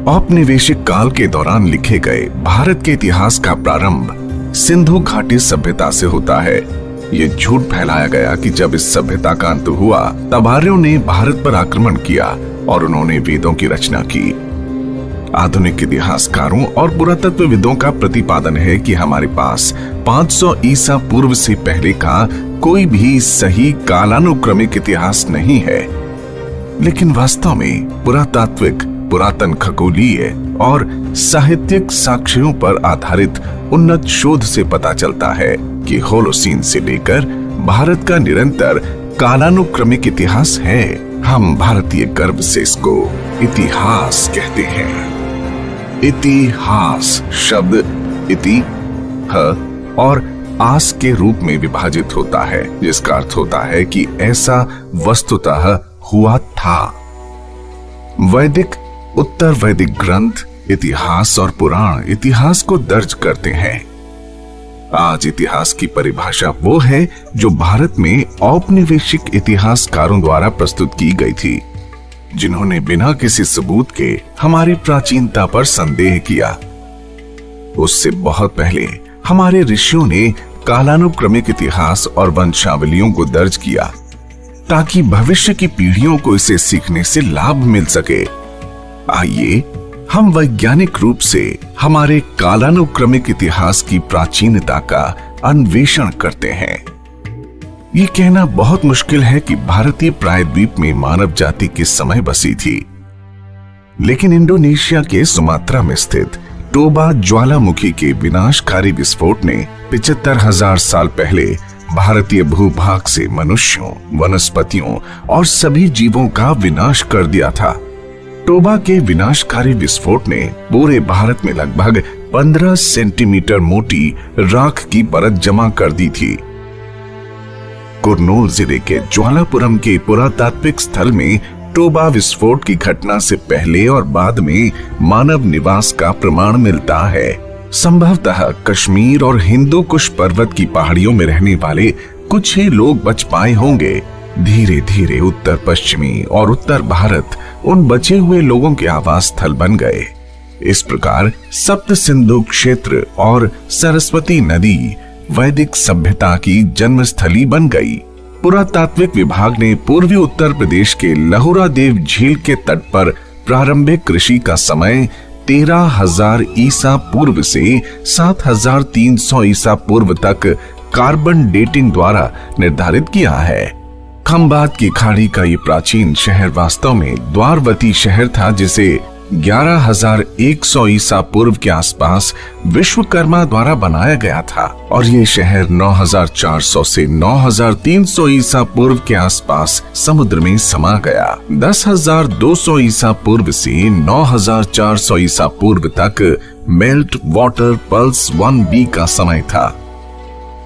औपनिवेशिक काल के दौरान लिखे गए भारत के इतिहास का प्रारंभ सिंधु घाटी सभ्यता से होता है। ये झूठ फैलाया गया कि जब इस सभ्यता का अंत हुआ तब आर्यों ने भारत पर आक्रमण किया और उन्होंने वेदों की रचना की। आधुनिक इतिहासकारों और पुरातत्वविदों का प्रतिपादन है कि हमारे पास 500 ईसा पूर्व से पहले का कोई भी सही कालानुक्रमिक इतिहास नहीं है। लेकिन वास्तव में पुरातात्विक, पुरातन खगोलीय और साहित्यिक साक्ष्यों पर आधारित उन्नत शोध से पता चलता है कि होलोसीन से लेकर भारत का निरंतर कालानुक्रमिक इतिहास है। हम भारतीय गर्व से इसको इतिहास कहते हैं। इतिहास शब्द इति ह और आस के रूप में विभाजित होता है, जिसका अर्थ होता है कि ऐसा वस्तुतः हुआ था। वैदिक, उत्तर वैदिक ग्रंथ इतिहास और पुराण इतिहास को दर्ज करते हैं। आज इतिहास की परिभाषा वो है जो भारत में औपनिवेशिक इतिहासकारों द्वारा प्रस्तुत की गई थी, जिन्होंने बिना किसी सबूत के हमारी प्राचीनता पर संदेह किया। उससे बहुत पहले हमारे ऋषियों ने कालानुक्रमिक इतिहास और वंशावलियों को दर्ज किया ताकि भविष्य की पीढ़ियों को इसे सीखने से लाभ मिल सके। आइए हम वैज्ञानिक रूप से हमारे कालानुक्रमिक इतिहास की प्राचीनता का अन्वेषण करते हैं। ये कहना बहुत मुश्किल है कि भारतीय प्रायद्वीप में मानव जाति किस समय बसी थी, लेकिन इंडोनेशिया के सुमात्रा में स्थित टोबा ज्वालामुखी के विनाशकारी विस्फोट ने 75,000 साल पहले भारतीय भूभाग से मनुष्यों, वनस्पतियों और सभी जीवों का विनाश कर दिया था। टोबा के विनाशकारी विस्फोट ने पूरे भारत में लगभग 15 सेंटीमीटर मोटी राख की परत जमा कर दी थी। कुर्नूल जिले के ज्वालापुरम के पुरातात्विक स्थल में टोबा विस्फोट की घटना से पहले और बाद में मानव निवास का प्रमाण मिलता है। संभवतः कश्मीर और हिंदू कुश पर्वत की पहाड़ियों में रहने वाले कुछ ही लोग बच पाए होंगे। धीरे धीरे उत्तर पश्चिमी और उत्तर भारत उन बचे हुए लोगों के आवास स्थल बन गए। इस प्रकार सप्त सिंधु क्षेत्र और सरस्वती नदी वैदिक सभ्यता की जन्मस्थली बन गई। पुरातात्विक विभाग ने पूर्वी उत्तर प्रदेश के लहुरा देव झील के तट पर प्रारंभिक कृषि का समय 13,000 ईसा पूर्व से 7,300 ईसा पूर्व तक कार्बन डेटिंग द्वारा निर्धारित किया है। खंबात की खाड़ी का ये प्राचीन शहर वास्तव में द्वारवती शहर था, जिसे 11,100 ईसा पूर्व के आसपास विश्वकर्मा द्वारा बनाया गया था, और ये शहर 9,400 से 9,300 ईसा पूर्व के आसपास समुद्र में समा गया। 10,200 ईसा पूर्व से 9,400 ईसा पूर्व तक मेल्ट वाटर पल्स 1B का समय था।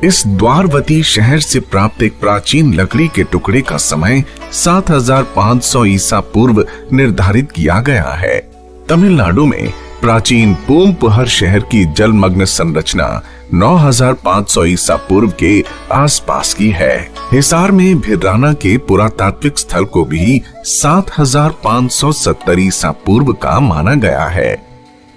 इस द्वारवती शहर से प्राप्त एक प्राचीन लकड़ी के टुकड़े का समय 7,500 ईसा पूर्व निर्धारित किया गया है। तमिलनाडु में प्राचीन पूमपुहर शहर की जलमग्न संरचना 9,500 ईसा पूर्व के आसपास की है। हिसार में भिराना के पुरातात्विक स्थल को भी 7,570 ईसा पूर्व का माना गया है।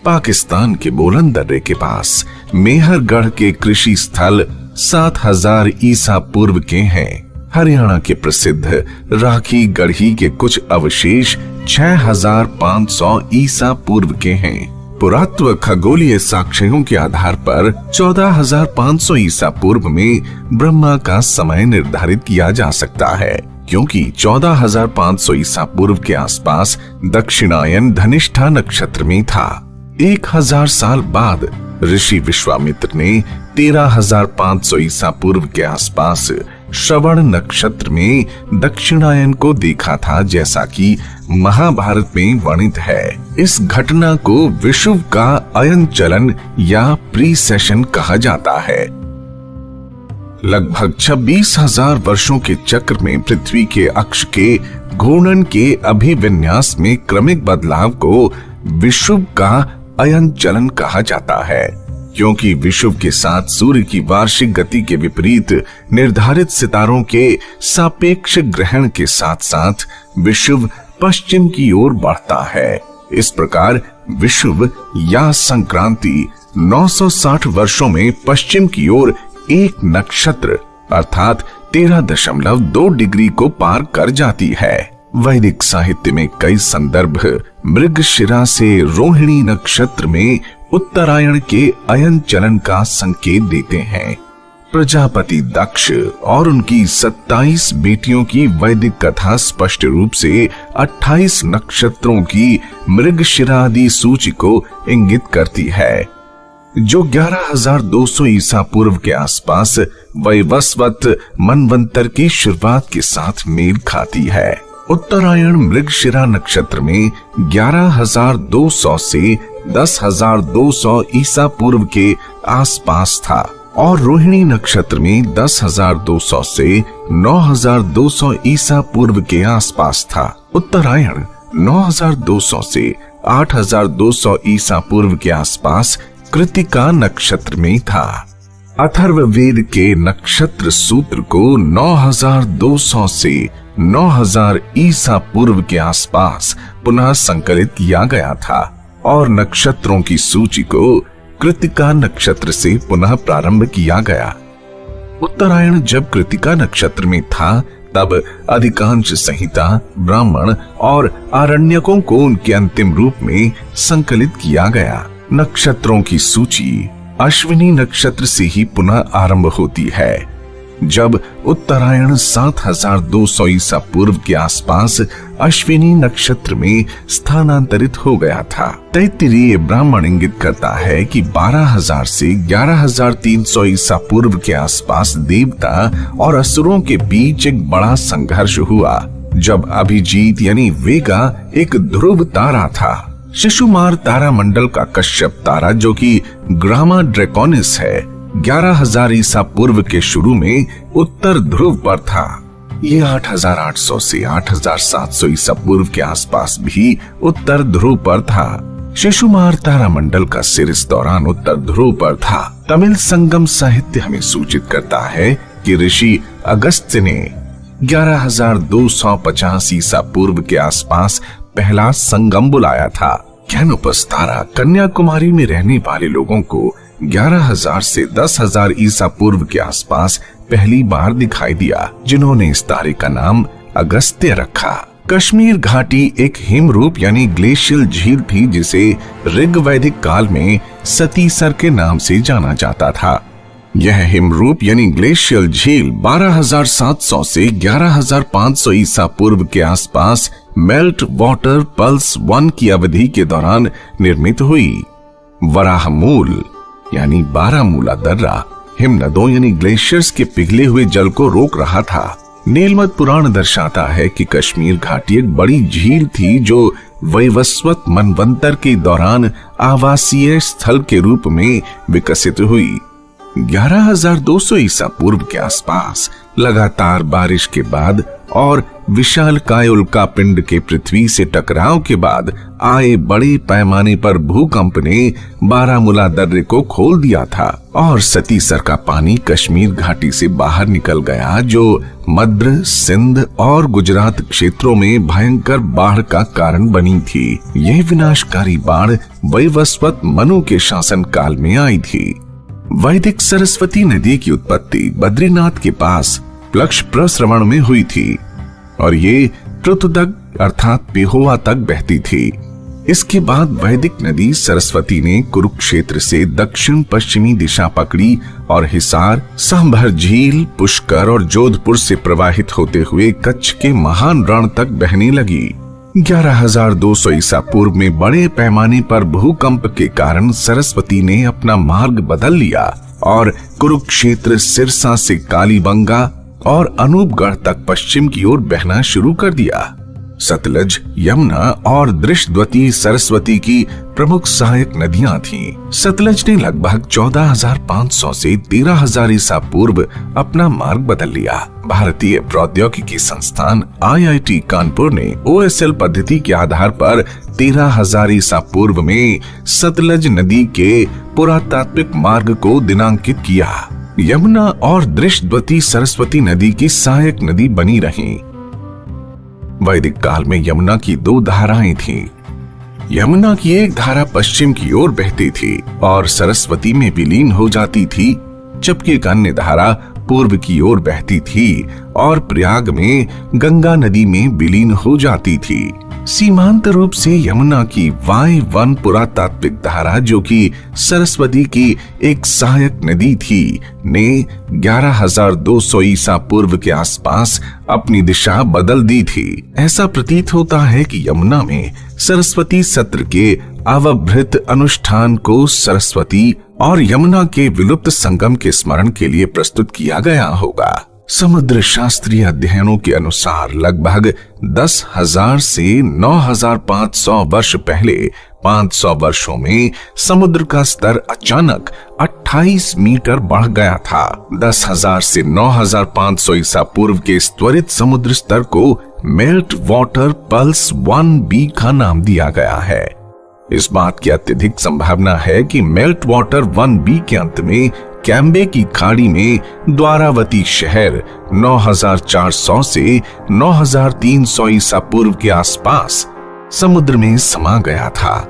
पाकिस्तान के बोलन दर्रे के पास मेहरगढ़ के कृषि स्थल 7,000 ईसा पूर्व के हैं। हरियाणा के प्रसिद्ध राखी गढ़ी के कुछ अवशेष 6,500 ईसा पूर्व के हैं। पुरातत्व खगोलीय साक्ष्यों के आधार पर 14,500 ईसा पूर्व में ब्रह्मा का समय निर्धारित किया जा सकता है, क्योंकि 14,500 ईसा पूर्व के आसपास दक्षिणायन धनिष्ठा नक्षत्र में था। 1,000 साल बाद ऋषि विश्वामित्र ने 13,500 ईसा पूर्व के आसपास श्रवण नक्षत्र में दक्षिणायन को देखा था, जैसा कि महाभारत में वर्णित है। इस घटना को विषुव का अयन चलन या प्रीसेशन कहा जाता है। लगभग 26,000 वर्षों के चक्र में पृथ्वी के अक्ष के घूर्णन के अभिविन्यास में क्रमिक बदलाव को विषुव का अयन चलन कहा जाता है, क्योंकि विषुव के साथ सूर्य की वार्षिक गति के विपरीत निर्धारित सितारों के सापेक्ष ग्रहण के साथ साथ विषुव पश्चिम की ओर बढ़ता है। इस प्रकार विषुव या संक्रांति 960 वर्षों में पश्चिम की ओर एक नक्षत्र अर्थात 13.2 डिग्री को पार कर जाती है। वैदिक साहित्य में कई संदर्भ मृगशिरा से रोहिणी नक्षत्र में उत्तरायण के अयन चलन का संकेत देते हैं। प्रजापति दक्ष और उनकी 27 बेटियों की वैदिक कथा स्पष्ट रूप से 28 नक्षत्रों की मृगशिरा आदि सूची को इंगित करती है, जो 11,200 ईसा पूर्व के आसपास वैवस्वत मनवंतर की शुरुआत के साथ मेल खाती है। उत्तरायण मृगशिरा नक्षत्र में 11,200 से 10,200 ईसा पूर्व के आसपास था और रोहिणी नक्षत्र में 10,200 से 9,200 ईसा पूर्व के आसपास था। उत्तरायण 9,200 से 8,200 ईसा पूर्व के आसपास कृतिका नक्षत्र में था। अथर्ववेद के नक्षत्र सूत्र को 9,200 से 9,000 ईसा पूर्व के आसपास पुनः संकलित किया गया था और नक्षत्रों की सूची को कृतिका नक्षत्र से पुनः प्रारंभ किया गया। उत्तरायण जब कृतिका नक्षत्र में था तब अधिकांश संहिता, ब्राह्मण और आरण्यकों को उनके अंतिम रूप में संकलित किया गया। नक्षत्रों की सूची अश्विनी नक्षत्र से ही पुनः आरंभ होती है। जब उत्तरायण 7,200 ईसा पूर्व के आसपास अश्विनी नक्षत्र में स्थानांतरित हो गया था। तैत्तिरीय ब्राह्मण इंगित करता है कि 12,000 से 11,300 ईसा पूर्व के आसपास देवता और असुरों के बीच एक बड़ा संघर्ष हुआ, जब अभिजीत यानी वेगा एक ध्रुव तारा था। शिशुमार तारा मंडल का कश्यप तारा, जो कि ग्रामा ड्रैकोनिस है, 11,000 ईसा पूर्व के शुरू में उत्तर ध्रुव पर था। ये 8,800 से 8,700 ईसा पूर्व के आसपास भी उत्तर ध्रुव पर था। शिशुमार तारा मंडल का सिर इस दौरान उत्तर ध्रुव पर था। तमिल संगम साहित्य हमें सूचित करता है कि ऋषि अगस्त्य ने 11,250 ईसा पूर्व के आसपास पहला संगम बुलाया था। कैनोपस तारा कन्याकुमारी में रहने वाले लोगों को 11,000 से 10,000 ईसा पूर्व के आसपास पहली बार दिखाई दिया, जिन्होंने इस तारे का नाम अगस्त्य रखा। कश्मीर घाटी एक हिमरूप यानी ग्लेशियल झील थी, जिसे ऋग्वैदिक काल में सतीसर के नाम से जाना जाता था। यह हिमरूप यानी ग्लेशियल झील 12,700 से 11,500 ईसा पूर्व के आसपास मेल्ट वाटर पल्स 1 की अवधि के दौरान निर्मित हुई। वराहमूल यानी बारामूला दर्रा हिमनदों यानी ग्लेशियर्स के पिघले हुए जल को रोक रहा था। नीलमत पुराण दर्शाता है कि कश्मीर घाटी एक बड़ी झील थी, जो वैवस्वत मनवंतर के दौरान आवासीय स्थल के रूप में विकसित हुई। 11,200 ईसा पूर्व के आसपास लगातार बारिश के बाद और विशालकाय उल्कापिंड के पृथ्वी से टकराव के बाद आए बड़े पैमाने पर भूकंप ने बारामूला दर्रे को खोल दिया था और सतीसर का पानी कश्मीर घाटी से बाहर निकल गया, जो मध्य, सिंध और गुजरात क्षेत्रों में भयंकर बाढ़ का कारण बनी थी। यह विनाशकारी बाढ़ वैवस्वत मनु के शासन काल में आई थी। वैदिक सरस्वती नदी की उत्पत्ति बद्रीनाथ के पास प्लक्ष प्रश्रवण में हुई थी और ये पृथुदक अर्थात पेहोवा तक बहती थी। इसके बाद वैदिक नदी सरस्वती ने कुरुक्षेत्र से दक्षिण पश्चिमी दिशा पकड़ी और हिसार, सांभर झील, पुष्कर और जोधपुर से प्रवाहित होते हुए कच्छ के महान रण तक बहने लगी। 11,200 ईसा पूर्व में बड़े पैमाने पर भूकंप के कारण सरस्वती ने अपना मार्ग बदल लिया और कुरुक्षेत्र, सिरसा से कालीबंगा और अनूपगढ़ तक पश्चिम की ओर बहना शुरू कर दिया। सतलज, यमुना और दृष्टवती सरस्वती की प्रमुख सहायक नदियां थीं। सतलज ने लगभग 14,500 से 13,000 ईसा पूर्व अपना मार्ग बदल लिया। भारतीय प्रौद्योगिकी संस्थान IIT कानपुर ने OSL पद्धति के आधार पर 13,000 ईसा पूर्व में सतलज नदी के पुरातात्विक मार्ग को दिनांकित किया। यमुना और दृष्टवती सरस्वती नदी की सहायक नदी बनी रहीं। वैदिक काल में यमुना की 2 धाराएं थीं, यमुना की एक धारा पश्चिम की ओर बहती थी और सरस्वती में विलीन हो जाती थी, जबकि एक अन्य धारा पूर्व की ओर बहती थी और प्रयाग में गंगा नदी में विलीन हो जाती थी। सीमांत रूप से यमुना की वाय-वन पुरातात्विक धारा, जो कि सरस्वती की एक सहायक नदी थी, ने 11,200 ईसा पूर्व के आसपास अपनी दिशा बदल दी थी। ऐसा प्रतीत होता है कि यमुना में सरस्वती सत्र के अवभृत अनुष्ठान को सरस्वती और यमुना के विलुप्त संगम के स्मरण के लिए प्रस्तुत किया गया होगा। समुद्र शास्त्रीय अध्ययनों के अनुसार लगभग 10,000 से 9,500 वर्ष पहले 500 वर्षों में समुद्र का स्तर अचानक 28 मीटर बढ़ गया था। 10,000 से 9,500 ईसा पूर्व के इस त्वरित समुद्र स्तर को मेल्ट वाटर पल्स 1B का नाम दिया गया है। इस बात की अत्यधिक संभावना है कि मेल्ट वाटर 1B के अंत में कैम्बे की खाड़ी में द्वारावती शहर 9,400 से 9,300 ईसा पूर्व के आसपास समुद्र में समा गया था।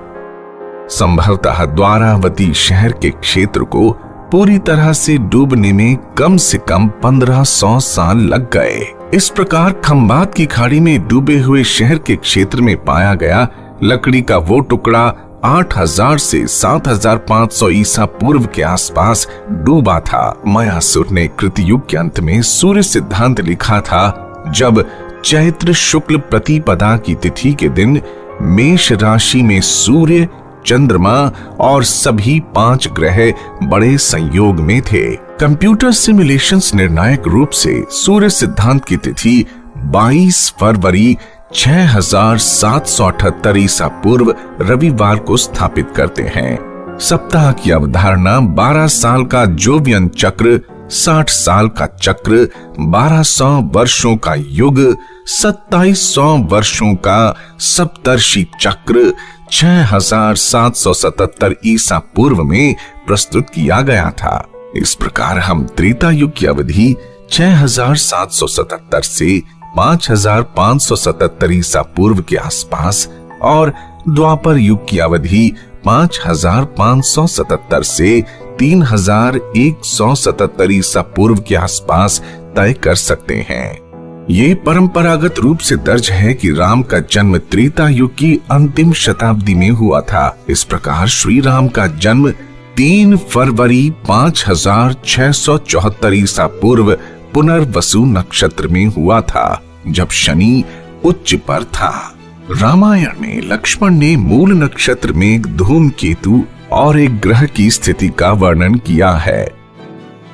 संभवतः द्वारावती शहर के क्षेत्र को पूरी तरह से डूबने में कम से कम 1500 साल लग गए। इस प्रकार खंबात की खाड़ी में डूबे हुए शहर के क्षेत्र में पाया गया लकड़ी का वो टुकड़ा 8,000 से 7,500 ईसा पूर्व के आसपास डूबा था। मयासुर ने कृतयुग के अंत में सूर्य सिद्धांत लिखा था, जब चैत्र शुक्ल प्रतिपदा की तिथि के दिन मेष राशि में सूर्य, चंद्रमा और सभी 5 ग्रह बड़े संयोग में थे। कंप्यूटर सिमुलेशंस निर्णायक रूप से सूर्य सिद्धांत की तिथि 22 फरवरी 6,778 ईसा पूर्व रविवार को स्थापित करते हैं। सप्ताह की अवधारणा 12 साल का जोवियन चक्र, 60 साल का चक्र, 1200 वर्षों का युग, 2700 वर्षों का सप्तर्षि चक्र 6,777 ईसा पूर्व में प्रस्तुत किया गया था। इस प्रकार हम त्रेता युग की अवधि 6,777 से 5,577 ईसा पूर्व के आसपास और द्वापर युग की अवधि 5,577 से 3,177 ईसा पूर्व के आसपास तय कर सकते हैं। ये परंपरागत रूप से दर्ज है कि राम का जन्म त्रेता युग की अंतिम शताब्दी में हुआ था। इस प्रकार श्री राम का जन्म 3 फरवरी 5,674 ईसा पूर्व पुनर्वसु नक्षत्र में हुआ था, जब शनि उच्च पर था। रामायण में लक्ष्मण ने मूल नक्षत्र में एक धूमकेतु और एक ग्रह की स्थिति का वर्णन किया है।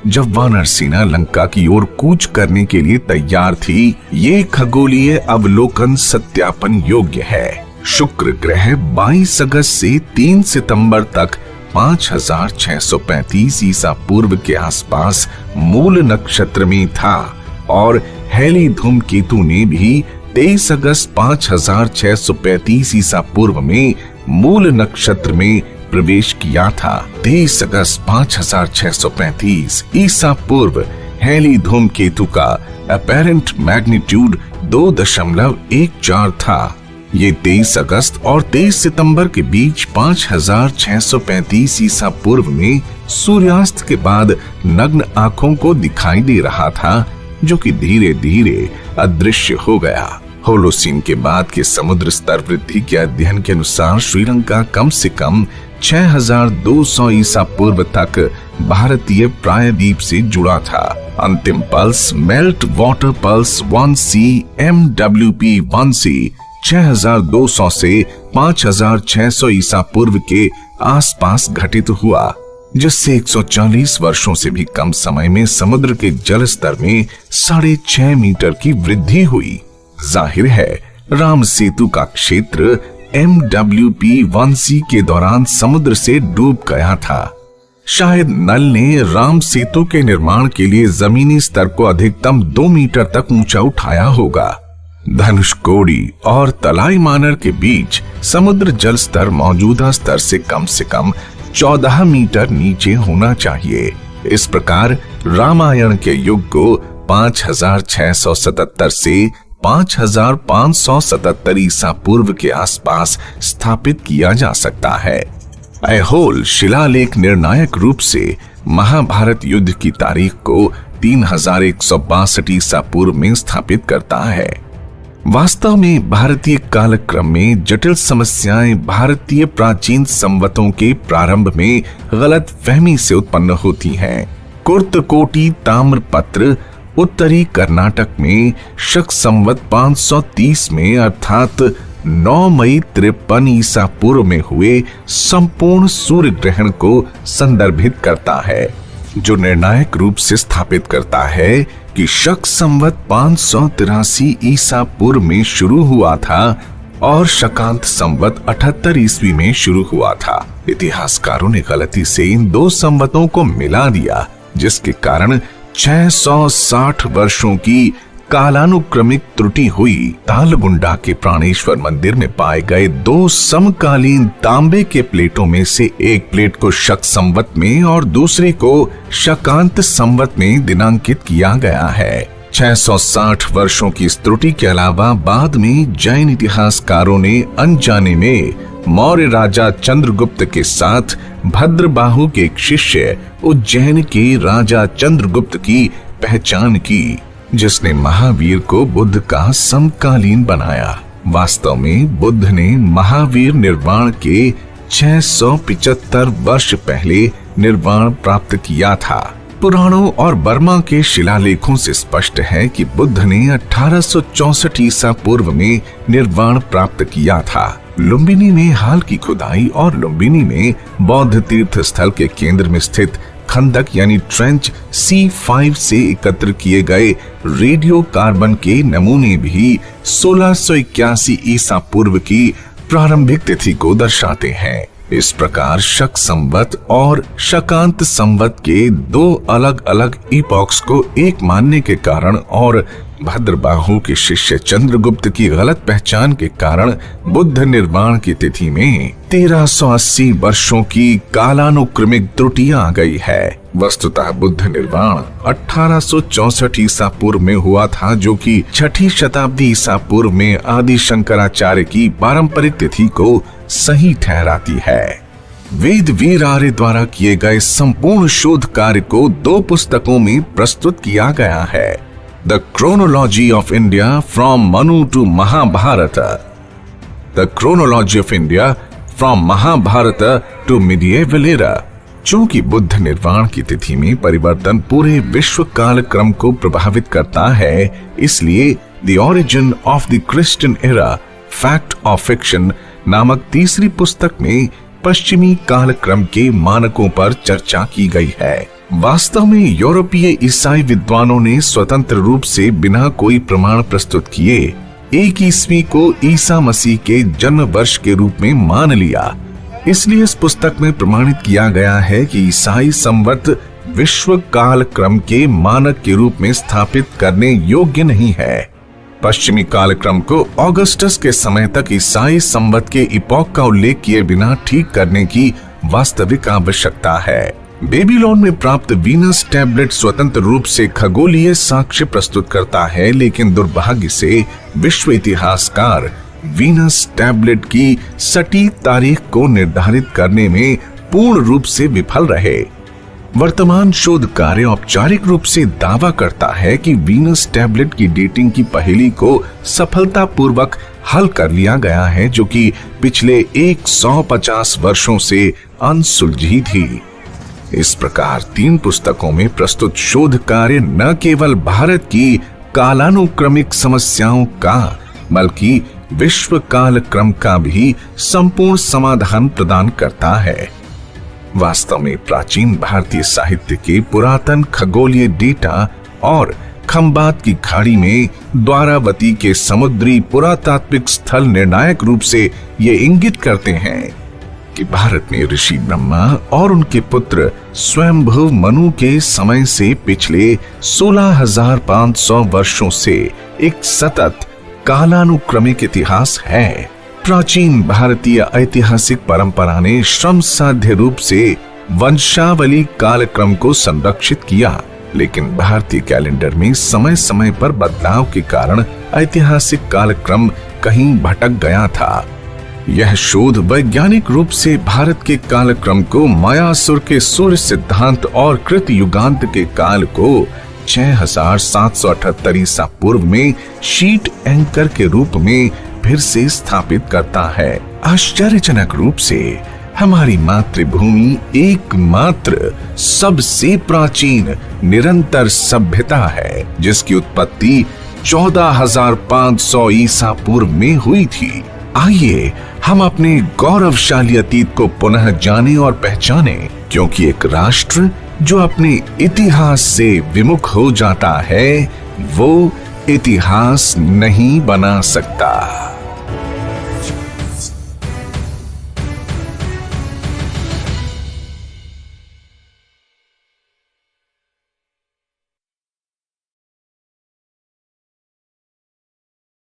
जब वानर सेना लंका की ओर कूच करने के लिए तैयार थी, ये खगोलीय अवलोकन सत्यापन योग्य है। शुक्र ग्रह 22 अगस्त से 3 सितंबर तक 5,635 ईसा पूर्व के आसपास मूल नक्षत्र में था और हेली धूमकेतु ने भी 23 अगस्त 5,635 ईसा पूर्व में मूल नक्षत्र में प्रवेश किया था। 23 अगस्त 5,635 ईसा पूर्व हेली धूमकेतु का अपैरेंट मैग्नीट्यूड 2.14 था। ये 23 अगस्त और 23 सितंबर के बीच 5,635 ईसा पूर्व में सूर्यास्त के बाद नग्न आंखों को दिखाई दे रहा था, जो कि धीरे धीरे अदृश्य हो गया। होलोसीन के बाद के समुद्र स्तर वृद्धि के अध्ययन के अनुसार श्रीलंका कम से कम 6,200 ईसा पूर्व तक भारतीय प्रायद्वीप से जुड़ा था। अंतिम pulse melt water pulse 1C MWP 1C 6,200 से 5,600 ईसा पूर्व के आसपास घटित हुआ, जिससे 140 वर्षों से भी कम समय में समुद्र के जल स्तर में 6.5 मीटर की वृद्धि हुई। जाहिर है राम सेतु का क्षेत्र MWP 1C के दौरान समुद्र से डूब गया था। शायद नल ने राम सेतु के निर्माण के लिए जमीनी स्तर को अधिकतम 2 मीटर तक ऊंचा उठाया होगा। धनुषकोडी और तलाई मानर के बीच समुद्र जल स्तर मौजूदा स्तर से कम 14 मीटर नीचे होना चाहिए। इस प्रकार रामायण के युग को 5,677 से 5577 ईसा पूर्व के आसपास स्थापित किया जा सकता है। ऐहोल शिलालेख निर्णायक रूप से महाभारत युद्ध की तारीख को 3162 ईसा पूर्व में स्थापित करता है। वास्तव में भारतीय कालक्रम में जटिल समस्याएं भारतीय प्राचीन संवतों के प्रारंभ में गलत फहमी से उत्पन्न होती हैं। कुर्तकोटी ताम्रपत्र उत्तरी कर्नाटक में शक संवत 530 में अर्थात 9 मई 53 ईसा पूर्व में हुए संपूर्ण सूर्य ग्रहण को संदर्भित करता है, जो निर्णायक रूप से स्थापित करता है कि शक संवत 583 ईसा पूर्व में शुरू हुआ था और शकांत संवत 78 ईस्वी में शुरू हुआ था। इतिहासकारों ने गलती से इन दो संवतों को मिला दिया, जिसके कारण 660 वर्षों की कालानुक्रमिक त्रुटि हुई। तालगुंडा के प्राणेश्वर मंदिर में पाए गए दो समकालीन तांबे के प्लेटों में से एक प्लेट को शक संवत में और दूसरे को शकांत संवत में दिनांकित किया गया है। 660 वर्षों की इस त्रुटि के अलावा बाद में जैन इतिहासकारों ने अनजाने में मौर्य राजा चंद्रगुप्त के साथ भद्रबाहु के एक शिष्य उज्जैन के राजा चंद्रगुप्त की पहचान की, जिसने महावीर को बुद्ध का समकालीन बनाया। वास्तव में बुद्ध ने महावीर निर्वाण के 675 वर्ष पहले निर्वाण प्राप्त किया था। पुराणों और बर्मा के शिलालेखों से स्पष्ट है कि बुद्ध ने 1864 ईसा पूर्व में निर्वाण प्राप्त किया था। लुम्बिनी में हाल की खुदाई और लुम्बिनी में बौद्ध तीर्थ स्थल के केंद्र में स्थित खंदक यानी ट्रेंच C5 से एकत्र किए गए रेडियो कार्बन के नमूने भी 1681 ईसा पूर्व की प्रारंभिक तिथि को दर्शाते हैं। इस प्रकार शक संवत और शकांत संवत के दो अलग अलग इपॉक्स को एक मानने के कारण और भद्रबाहु के शिष्य चंद्रगुप्त की गलत पहचान के कारण बुद्ध निर्वाण की तिथि में 1380 वर्षों की कालानुक्रमिक त्रुटि आ गई है। वस्तुतः बुद्ध निर्वाण 1864 ईसा पूर्व में हुआ था, जो कि 6ठी शताब्दी ईसा पूर्व में आदि शंकराचार्य की पारंपरिक तिथि को सही ठहराती है। वेद वीर आर्य द्वारा किए गए संपूर्ण शोध कार्य को दो पुस्तकों में प्रस्तुत किया गया है। The Chronology of India from Manu to Mahabharata, The Chronology of India from Mahabharata to Medieval Era। चूंकि बुद्ध निर्वाण की तिथि में परिवर्तन पूरे विश्व काल क्रम को प्रभावित करता है, इसलिए The Origin of the Christian Era, Fact or Fiction नामक तीसरी पुस्तक में पश्चिमी काल क्रम के मानकों पर चर्चा की गई है। वास्तव में यूरोपीय ईसाई विद्वानों ने स्वतंत्र रूप से बिना कोई प्रमाण प्रस्तुत किए 1 ईस्वी को ईसा मसीह के जन्म वर्ष के रूप में मान लिया। इसलिए इस पुस्तक में प्रमाणित किया गया है कि ईसाई संवत विश्व काल क्रम के मानक के रूप में स्थापित करने योग्य नहीं है। पश्चिमी काल क्रम को ऑगस्टस के समय तक ईसाई संवत के इपॉक का उल्लेख किए बिना ठीक करने की वास्तविक आवश्यकता है। बेबीलोन में प्राप्त वीनस टैबलेट स्वतंत्र रूप से खगोलीय साक्ष्य प्रस्तुत करता है, लेकिन दुर्भाग्य से विश्व इतिहासकार वीनस टैबलेट की सटीक तारीख को निर्धारित करने में पूर्ण रूप से विफल रहे। वर्तमान शोध कार्य औपचारिक रूप से दावा करता है कि वीनस टैबलेट की डेटिंग की पहेली को सफलतापूर्वक हल कर लिया गया है, जो कि पिछले 150 वर्षों से अनसुलझी थी। इस प्रकार 3 पुस्तकों में प्रस्तुत शोध कार्य न केवल भारत की कालानुक्रमिक समस्याओं का बल्कि विश्व काल क्रम का भी संपूर्ण समाधान प्रदान करता है। वास्तव में प्राचीन भारतीय साहित्य के पुरातन खगोलीय डेटा और खंबात की खाड़ी में द्वारावती के समुद्री पुरातात्विक स्थल निर्णायक रूप से ये इंगित करते हैं कि भारत में ऋषि ब्रह्मा और उनके पुत्र स्वयंभुव मनु के समय से पिछले 16,500 वर्षों से एक सतत कालानुक्रमिक इतिहास है। प्राचीन भारतीय ऐतिहासिक परंपरा ने श्रम साध्य रूप से वंशावली कालक्रम को संरक्षित किया। लेकिन भारतीय कैलेंडर में समय समय पर बदलाव के कारण ऐतिहासिक कालक्रम कहीं भटक गया था। यह शोध वैज्ञानिक रूप से भारत के कालक्रम को मायासुर के सूर्य सिद्धांत और कृत युगांत के काल को 6778 ईसा पूर्व में शीट एंकर के रूप में फिर से स्थापित करता है। आश्चर्यजनक रूप से हमारी मातृभूमि एकमात्र सबसे प्राचीन निरंतर सभ्यता है जिसकी उत्पत्ति 14,500 ईसा पूर्व में हुई थी। आइए हम अपने गौरवशाली अतीत को पुनः जाने और पहचाने, क्योंकि एक राष्ट्र जो अपने इतिहास से विमुख हो जाता है वो इतिहास नहीं बना सकता।